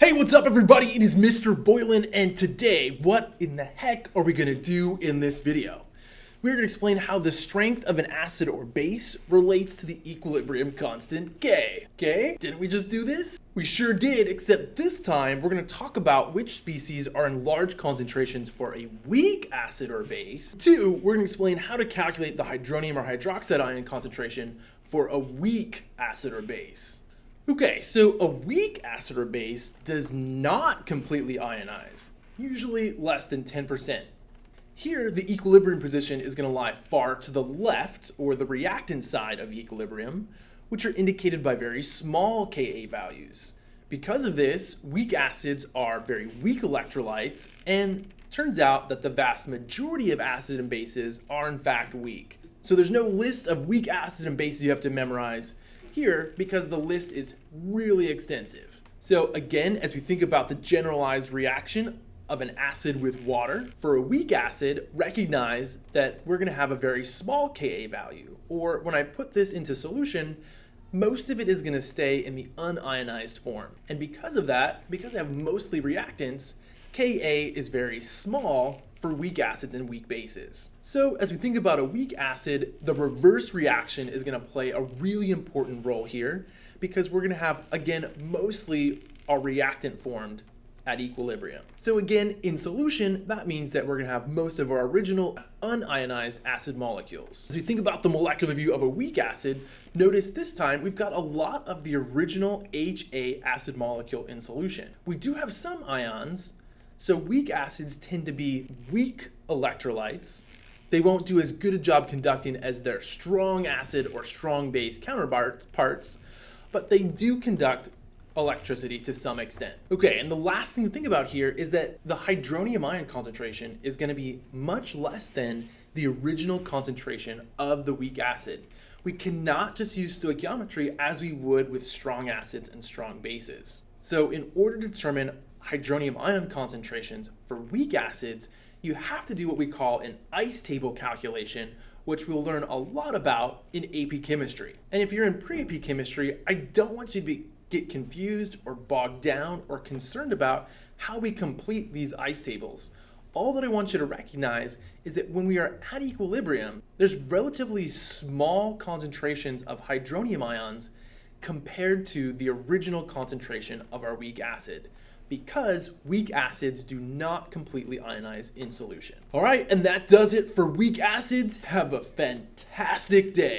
Hey, what's up everybody? It is Mr. Boylan, and today, what in the heck are we gonna do in this video? We're gonna explain how the strength of an acid or base relates to the equilibrium constant K. Okay? Didn't we just do this? We sure did, except this time we're gonna talk about which species are in large concentrations for a weak acid or base. Two, we're gonna explain how to calculate the hydronium or hydroxide ion concentration for a weak acid or base. Okay, so a weak acid or base does not completely ionize, usually less than 10%. Here, the equilibrium position is going to lie far to the left, or the reactant side of equilibrium, which are indicated by very small Ka values. Because of this, weak acids are very weak electrolytes, and it turns out that the vast majority of acid and bases are in fact weak. So there's no list of weak acids and bases you have to memorize here because the list is really extensive. So again, as we think about the generalized reaction of an acid with water, for a weak acid, recognize that we're going to have a very small Ka value, or when I put this into solution, most of it is going to stay in the unionized form. And because of that, because I have mostly reactants, Ka is very small for weak acids and weak bases. So as we think about a weak acid, the reverse reaction is going to play a really important role here because we're going to have, again, mostly a reactant formed at equilibrium. So again, in solution, that means that we're going to have most of our original unionized acid molecules. As we think about the molecular view of a weak acid, notice this time we've got a lot of the original HA acid molecule in solution. We do have some ions. So weak acids tend to be weak electrolytes. They won't do as good a job conducting as their strong acid or strong base counterparts, but they do conduct electricity to some extent. Okay, and the last thing to think about here is that the hydronium ion concentration is going to be much less than the original concentration of the weak acid. We cannot just use stoichiometry as we would with strong acids and strong bases. So in order to determine hydronium ion concentrations for weak acids, you have to do what we call an ice table calculation, which we'll learn a lot about in AP chemistry. And if you're in pre-AP chemistry, I don't want you to get confused or bogged down or concerned about how we complete these ice tables. All that I want you to recognize is that when we are at equilibrium, there's relatively small concentrations of hydronium ions compared to the original concentration of our weak acid, because weak acids do not completely ionize in solution. All right, and that does it for weak acids. Have a fantastic day.